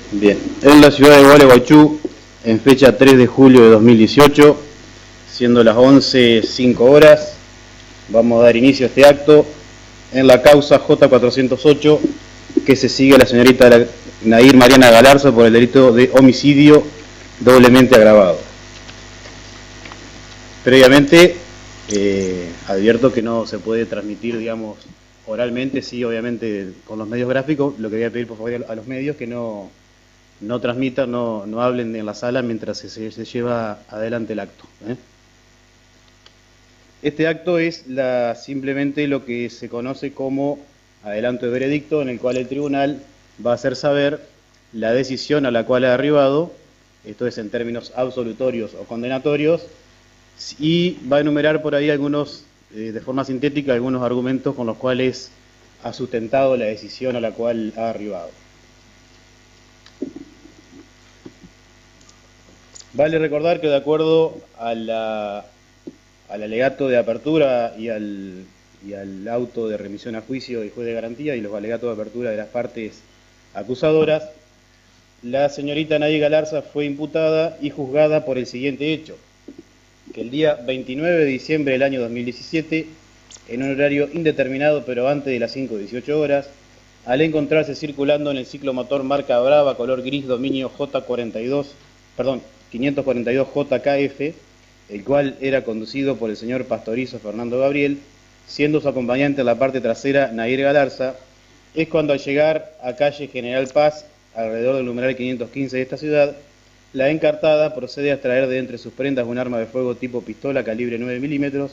Bien, en la ciudad de Gualeguaychú, en fecha 3 de julio de 2018, siendo las 11:05, vamos a dar inicio a este acto en la causa J408, que se sigue a la señorita Nair Mariana Galarza por el delito de homicidio doblemente agravado. Previamente, advierto que no se puede transmitir, digamos, oralmente, sí, obviamente, con los medios gráficos. Lo que voy a pedir, por favor, a los medios que no transmitan, no hablen en la sala mientras se lleva adelante el acto. Este acto es simplemente lo que se conoce como adelanto de veredicto, en el cual el tribunal va a hacer saber la decisión a la cual ha arribado, esto es en términos absolutorios o condenatorios, y va a enumerar por ahí algunos, de forma sintética, algunos argumentos con los cuales ha sustentado la decisión a la cual ha arribado. Vale recordar que de acuerdo al alegato de apertura y al auto de remisión a juicio del juez de garantía y los alegatos de apertura de las partes acusadoras, la señorita Nair Galarza fue imputada y juzgada por el siguiente hecho: que el día 29 de diciembre del año 2017, en un horario indeterminado pero antes de las 5:18, al encontrarse circulando en el ciclomotor marca Brava color gris dominio 542 JKF, el cual era conducido por el señor Pastorizo Fernando Gabriel, siendo su acompañante en la parte trasera Nair Galarza, es cuando al llegar a calle General Paz, alrededor del numeral 515 de esta ciudad, la encartada procede a extraer de entre sus prendas un arma de fuego tipo pistola calibre 9 milímetros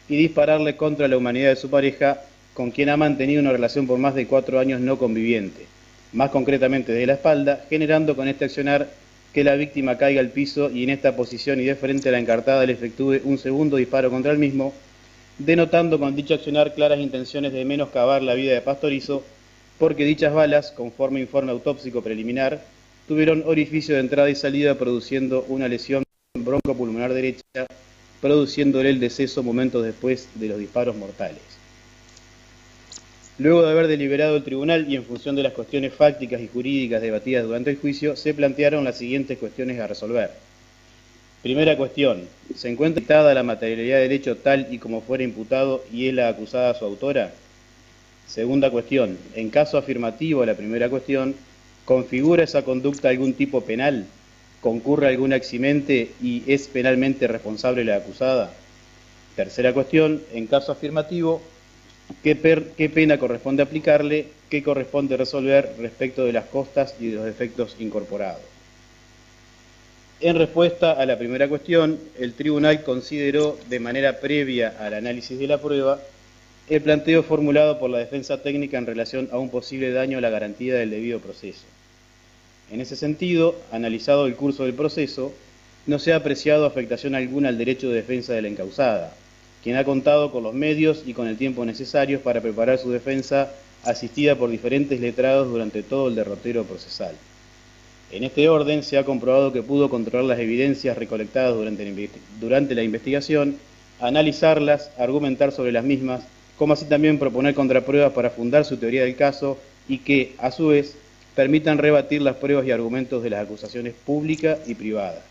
y dispararle contra la humanidad de su pareja, con quien ha mantenido una relación por más de 4 años no conviviente, más concretamente de la espalda, generando con este accionar que la víctima caiga al piso y en esta posición y de frente a la encartada le efectúe un segundo disparo contra el mismo, denotando con dicho accionar claras intenciones de menoscabar la vida de Pastorizo, porque dichas balas, conforme informe autópsico preliminar, tuvieron orificio de entrada y salida produciendo una lesión broncopulmonar derecha, produciéndole el deceso momentos después de los disparos mortales. Luego de haber deliberado el tribunal y en función de las cuestiones fácticas y jurídicas debatidas durante el juicio, se plantearon las siguientes cuestiones a resolver. Primera cuestión: ¿se encuentra dictada la materialidad del hecho tal y como fuera imputado y es la acusada su autora? Segunda cuestión: en caso afirmativo a la primera cuestión, ¿configura esa conducta algún tipo penal? ¿Concurre alguna eximente y es penalmente responsable la acusada? Tercera cuestión: en caso afirmativo, ¿qué pena corresponde aplicarle? ¿Qué corresponde resolver respecto de las costas y de los defectos incorporados? En respuesta a la primera cuestión, el tribunal consideró, de manera previa al análisis de la prueba, el planteo formulado por la defensa técnica en relación a un posible daño a la garantía del debido proceso. En ese sentido, analizado el curso del proceso, no se ha apreciado afectación alguna al derecho de defensa de la encausada, quien ha contado con los medios y con el tiempo necesarios para preparar su defensa, asistida por diferentes letrados durante todo el derrotero procesal. En este orden, se ha comprobado que pudo controlar las evidencias recolectadas durante la investigación, analizarlas, argumentar sobre las mismas, como así también proponer contrapruebas para fundar su teoría del caso y que, a su vez, permitan rebatir las pruebas y argumentos de las acusaciones públicas y privadas.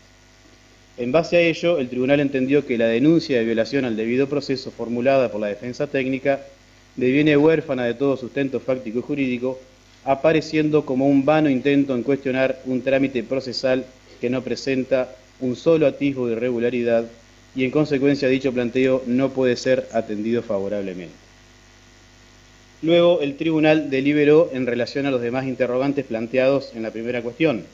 En base a ello, el tribunal entendió que la denuncia de violación al debido proceso formulada por la defensa técnica deviene huérfana de todo sustento fáctico y jurídico, apareciendo como un vano intento en cuestionar un trámite procesal que no presenta un solo atisbo de irregularidad y en consecuencia dicho planteo no puede ser atendido favorablemente. Luego, el tribunal deliberó en relación a los demás interrogantes planteados en la primera cuestión,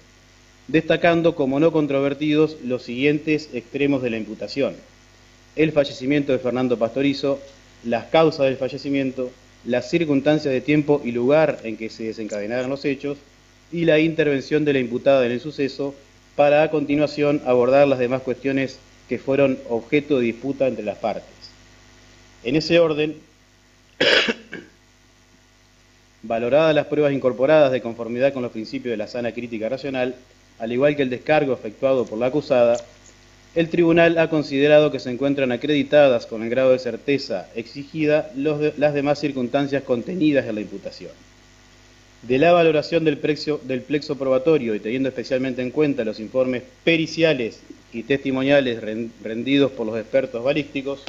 destacando como no controvertidos los siguientes extremos de la imputación: el fallecimiento de Fernando Pastorizo, las causas del fallecimiento, las circunstancias de tiempo y lugar en que se desencadenaron los hechos y la intervención de la imputada en el suceso, para a continuación abordar las demás cuestiones que fueron objeto de disputa entre las partes. En ese orden, valoradas las pruebas incorporadas de conformidad con los principios de la sana crítica racional, al igual que el descargo efectuado por la acusada, el tribunal ha considerado que se encuentran acreditadas con el grado de certeza exigida las demás circunstancias contenidas en la imputación. De la valoración del plexo probatorio y teniendo especialmente en cuenta los informes periciales y testimoniales rendidos por los expertos balísticos,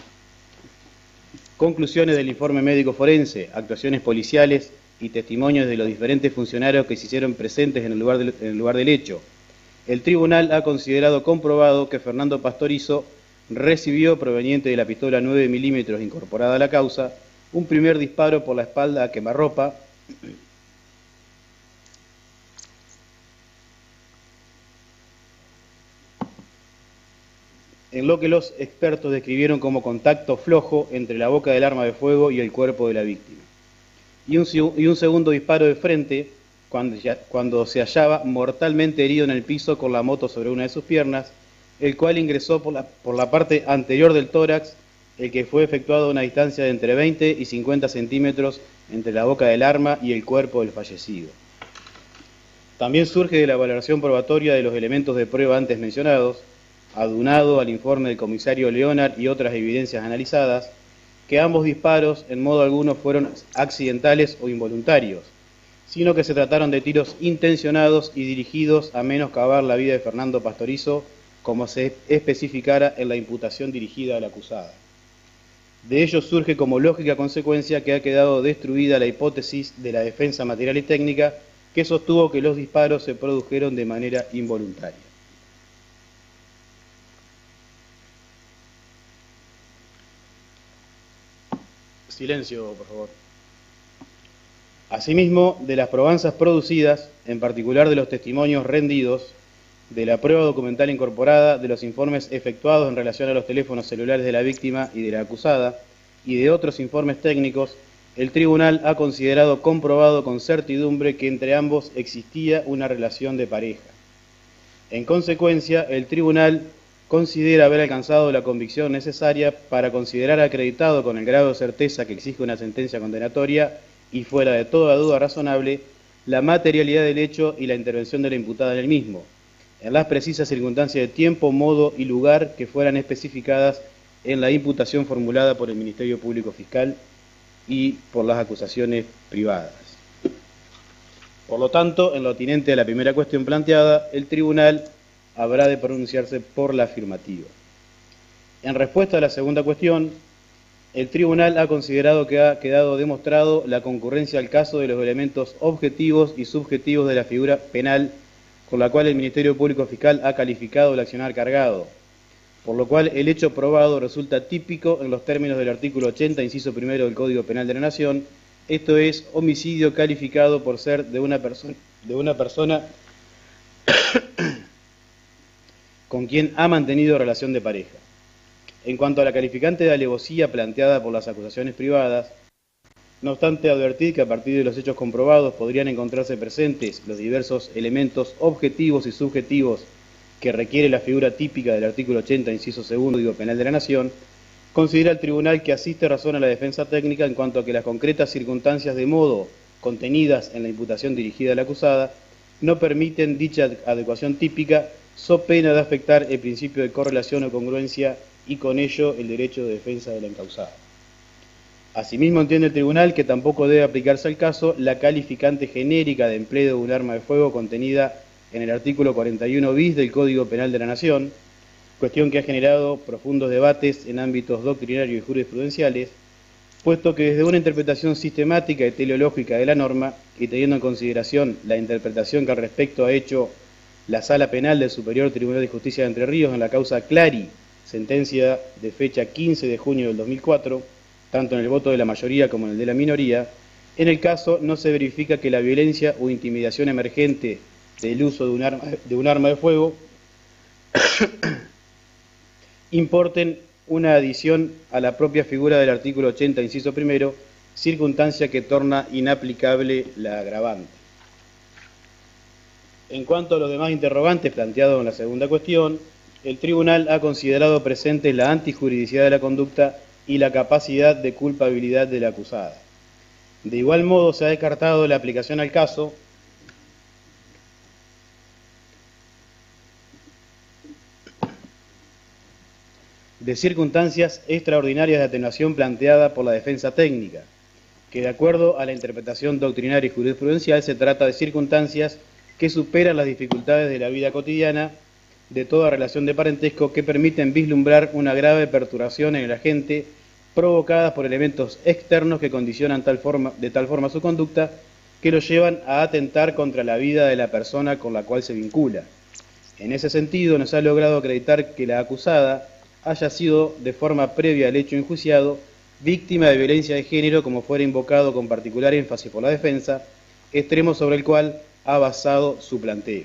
conclusiones del informe médico forense, actuaciones policiales y testimonios de los diferentes funcionarios que se hicieron presentes en el lugar del hecho, el tribunal ha considerado comprobado que Fernando Pastorizo recibió, proveniente de la pistola 9 milímetros incorporada a la causa, un primer disparo por la espalda a quemarropa, en lo que los expertos describieron como contacto flojo entre la boca del arma de fuego y el cuerpo de la víctima, y un segundo disparo de frente cuando se hallaba mortalmente herido en el piso con la moto sobre una de sus piernas, el cual ingresó por la parte anterior del tórax, el que fue efectuado a una distancia de entre 20 y 50 centímetros entre la boca del arma y el cuerpo del fallecido. También surge de la valoración probatoria de los elementos de prueba antes mencionados, adunado al informe del comisario Leonard y otras evidencias analizadas, que ambos disparos en modo alguno fueron accidentales o involuntarios, sino que se trataron de tiros intencionados y dirigidos a menoscabar la vida de Fernando Pastorizo, como se especificara en la imputación dirigida a la acusada. De ello surge como lógica consecuencia que ha quedado destruida la hipótesis de la defensa material y técnica, que sostuvo que los disparos se produjeron de manera involuntaria. Silencio, por favor. Asimismo, de las probanzas producidas, en particular de los testimonios rendidos, de la prueba documental incorporada, de los informes efectuados en relación a los teléfonos celulares de la víctima y de la acusada, y de otros informes técnicos, el tribunal ha considerado comprobado con certidumbre que entre ambos existía una relación de pareja. En consecuencia, el tribunal considera haber alcanzado la convicción necesaria para considerar acreditado con el grado de certeza que exige una sentencia condenatoria y fuera de toda duda razonable, la materialidad del hecho y la intervención de la imputada en el mismo, en las precisas circunstancias de tiempo, modo y lugar que fueran especificadas en la imputación formulada por el Ministerio Público Fiscal y por las acusaciones privadas. Por lo tanto, en lo atinente a la primera cuestión planteada, el tribunal habrá de pronunciarse por la afirmativa. En respuesta a la segunda cuestión, el tribunal ha considerado que ha quedado demostrado la concurrencia al caso de los elementos objetivos y subjetivos de la figura penal con la cual el Ministerio Público Fiscal ha calificado el accionar cargado, por lo cual el hecho probado resulta típico en los términos del artículo 80, inciso primero del Código Penal de la Nación, esto es, homicidio calificado por ser de una persona con quien ha mantenido relación de pareja. En cuanto a la calificante de alevosía planteada por las acusaciones privadas, no obstante advertir que a partir de los hechos comprobados podrían encontrarse presentes los diversos elementos objetivos y subjetivos que requiere la figura típica del artículo 80, inciso segundo, Código Penal de la Nación, considera el tribunal que asiste razón a la defensa técnica en cuanto a que las concretas circunstancias de modo contenidas en la imputación dirigida a la acusada no permiten dicha adecuación típica, so pena de afectar el principio de correlación o congruencia y con ello el derecho de defensa de la encausada. Asimismo, entiende el tribunal que tampoco debe aplicarse al caso la calificante genérica de empleo de un arma de fuego contenida en el artículo 41 bis del Código Penal de la Nación, cuestión que ha generado profundos debates en ámbitos doctrinarios y jurisprudenciales, puesto que desde una interpretación sistemática y teleológica de la norma, y teniendo en consideración la interpretación que al respecto ha hecho la Sala Penal del Superior Tribunal de Justicia de Entre Ríos en la causa Clary, sentencia de fecha 15 de junio del 2004, tanto en el voto de la mayoría como en el de la minoría, en el caso no se verifica que la violencia o intimidación emergente del uso de un arma de fuego importen una adición a la propia figura del artículo 80, inciso primero, circunstancia que torna inaplicable la agravante. En cuanto a los demás interrogantes planteados en la segunda cuestión, el tribunal ha considerado presentes la antijuridicidad de la conducta y la capacidad de culpabilidad de la acusada. De igual modo, se ha descartado la aplicación al caso de circunstancias extraordinarias de atenuación planteada por la defensa técnica, que de acuerdo a la interpretación doctrinaria y jurisprudencial se trata de circunstancias que superan las dificultades de la vida cotidiana de toda relación de parentesco que permiten vislumbrar una grave perturbación en el agente provocadas por elementos externos que condicionan de tal forma su conducta que lo llevan a atentar contra la vida de la persona con la cual se vincula. En ese sentido, nos ha logrado acreditar que la acusada haya sido, de forma previa al hecho enjuiciado, víctima de violencia de género, como fuera invocado con particular énfasis por la defensa, extremo sobre el cual ha basado su planteo.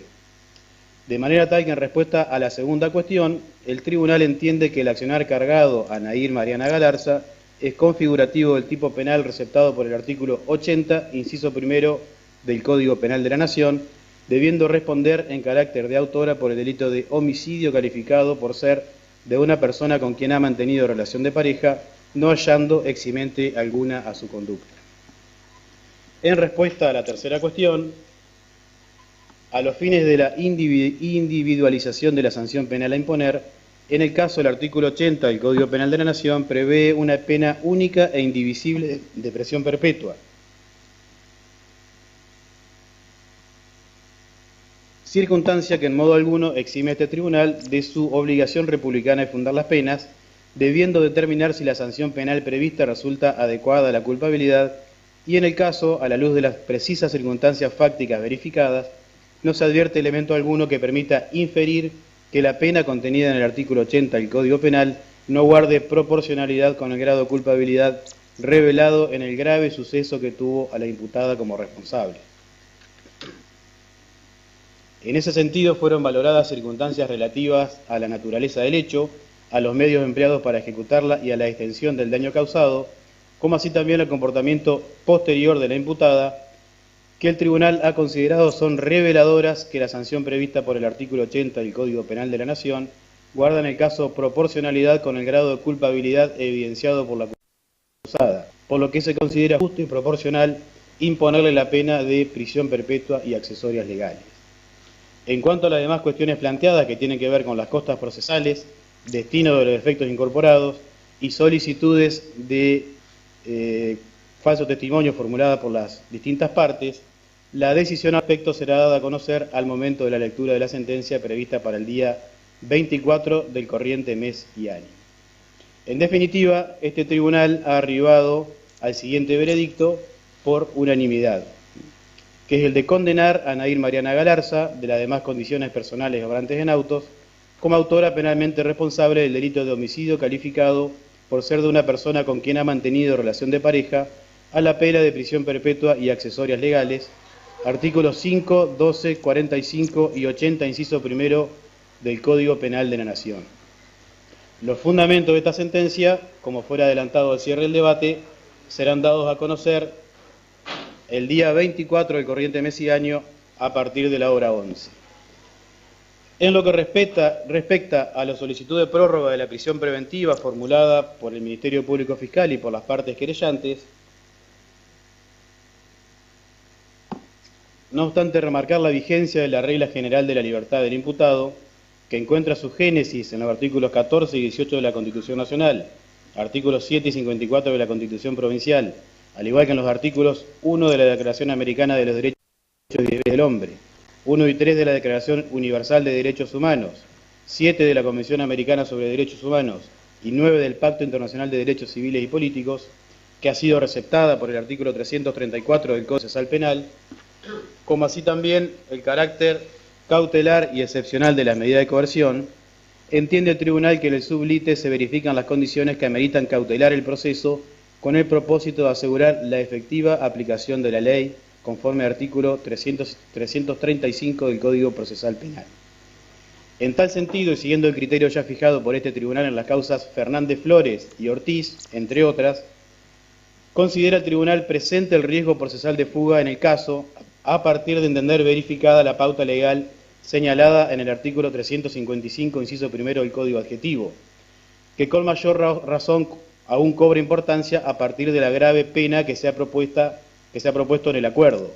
De manera tal que en respuesta a la segunda cuestión, el tribunal entiende que el accionar cargado a Nair Mariana Galarza es configurativo del tipo penal receptado por el artículo 80, inciso primero del Código Penal de la Nación, debiendo responder en carácter de autora por el delito de homicidio calificado por ser de una persona con quien ha mantenido relación de pareja, no hallando eximente alguna a su conducta. En respuesta a la tercera cuestión, a los fines de la individualización de la sanción penal a imponer, en el caso del artículo 80 del Código Penal de la Nación prevé una pena única e indivisible de prisión perpetua, circunstancia que en modo alguno exime a este tribunal de su obligación republicana de fundar las penas, debiendo determinar si la sanción penal prevista resulta adecuada a la culpabilidad y, en el caso, a la luz de las precisas circunstancias fácticas verificadas, no se advierte elemento alguno que permita inferir que la pena contenida en el artículo 80 del Código Penal no guarde proporcionalidad con el grado de culpabilidad revelado en el grave suceso que tuvo a la imputada como responsable. En ese sentido, fueron valoradas circunstancias relativas a la naturaleza del hecho, a los medios empleados para ejecutarla y a la extensión del daño causado, como así también el comportamiento posterior de la imputada, que el tribunal ha considerado son reveladoras que la sanción prevista por el artículo 80 del Código Penal de la Nación guarda en el caso proporcionalidad con el grado de culpabilidad evidenciado por la acusada, por lo que se considera justo y proporcional imponerle la pena de prisión perpetua y accesorias legales. En cuanto a las demás cuestiones planteadas que tienen que ver con las costas procesales, destino de los efectos incorporados y solicitudes de falso testimonio formulada por las distintas partes, la decisión al respecto será dada a conocer al momento de la lectura de la sentencia prevista para el día 24 del corriente mes y año. En definitiva, este tribunal ha arribado al siguiente veredicto por unanimidad, que es el de condenar a Nair Mariana Galarza, de las demás condiciones personales obrantes en autos, como autora penalmente responsable del delito de homicidio calificado por ser de una persona con quien ha mantenido relación de pareja, a la pena de prisión perpetua y accesorias legales, artículos 5, 12, 45 y 80, inciso primero del Código Penal de la Nación. Los fundamentos de esta sentencia, como fuera adelantado al cierre del debate, serán dados a conocer el día 24 del corriente mes y año a partir de la hora 11. En lo que respecta a la solicitud de prórroga de la prisión preventiva formulada por el Ministerio Público Fiscal y por las partes querellantes, no obstante remarcar la vigencia de la Regla General de la Libertad del Imputado, que encuentra su génesis en los artículos 14 y 18 de la Constitución Nacional, artículos 7 y 54 de la Constitución Provincial, al igual que en los artículos 1 de la Declaración Americana de los Derechos y Deberes del Hombre, 1 y 3 de la Declaración Universal de Derechos Humanos, 7 de la Convención Americana sobre Derechos Humanos y 9 del Pacto Internacional de Derechos Civiles y Políticos, que ha sido receptada por el artículo 334 del Código Procesal Penal, como así también el carácter cautelar y excepcional de las medidas de coerción, entiende el tribunal que en el sublite se verifican las condiciones que ameritan cautelar el proceso con el propósito de asegurar la efectiva aplicación de la ley conforme al artículo 335 del Código Procesal Penal. En tal sentido, y siguiendo el criterio ya fijado por este tribunal en las causas Fernández Flores y Ortiz, entre otras, considera el tribunal presente el riesgo procesal de fuga en el caso, a partir de entender verificada la pauta legal señalada en el artículo 355, inciso primero del Código Adjetivo, que con mayor razón aún cobra importancia a partir de la grave pena que se ha propuesto en el acuerdo,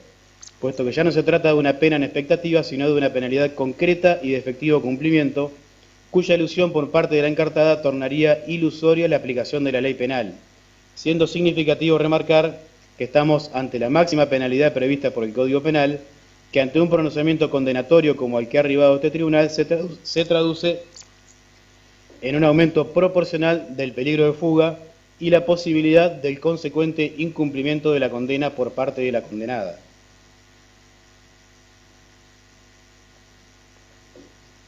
puesto que ya no se trata de una pena en expectativa, sino de una penalidad concreta y de efectivo cumplimiento, cuya elusión por parte de la encartada tornaría ilusoria la aplicación de la ley penal, siendo significativo remarcar que estamos ante la máxima penalidad prevista por el Código Penal, que ante un pronunciamiento condenatorio como el que ha arribado este tribunal se traduce en un aumento proporcional del peligro de fuga y la posibilidad del consecuente incumplimiento de la condena por parte de la condenada.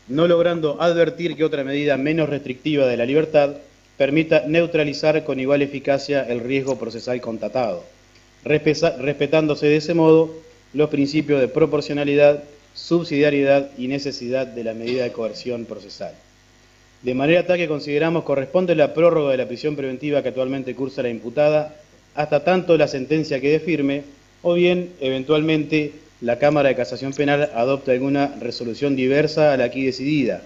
No logrando advertir que otra medida menos restrictiva de la libertad permita neutralizar con igual eficacia el riesgo procesal constatado, respetándose de ese modo los principios de proporcionalidad, subsidiariedad y necesidad de la medida de coerción procesal. De manera tal que consideramos corresponde la prórroga de la prisión preventiva que actualmente cursa la imputada hasta tanto la sentencia quede firme, o bien, eventualmente, la Cámara de Casación Penal adopte alguna resolución diversa a la aquí decidida,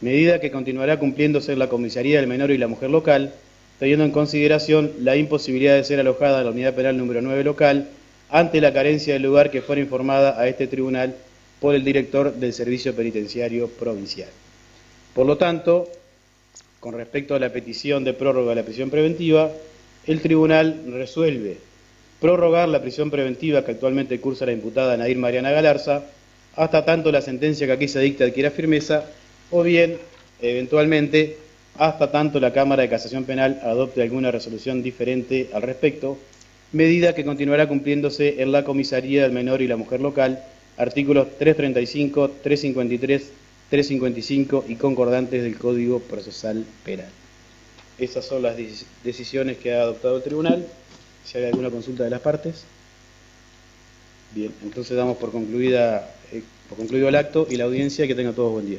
medida que continuará cumpliéndose en la Comisaría del Menor y la Mujer local, teniendo en consideración la imposibilidad de ser alojada en la Unidad Penal número 9 local, ante la carencia del lugar que fuera informada a este tribunal por el director del Servicio Penitenciario Provincial. Por lo tanto, con respecto a la petición de prórroga de la prisión preventiva, el tribunal resuelve prorrogar la prisión preventiva que actualmente cursa la imputada Nadir Mariana Galarza, hasta tanto la sentencia que aquí se dicta adquiera firmeza, o bien, eventualmente, hasta tanto la Cámara de Casación Penal adopte alguna resolución diferente al respecto, medida que continuará cumpliéndose en la Comisaría del Menor y la Mujer local, artículos 335, 353, 355 y concordantes del Código Procesal Penal. Esas son las decisiones que ha adoptado el tribunal. Si hay alguna consulta de las partes. Bien, entonces damos por concluido el acto y la audiencia. Que tengan todos buen día.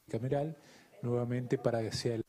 cameral, nuevamente para que sea el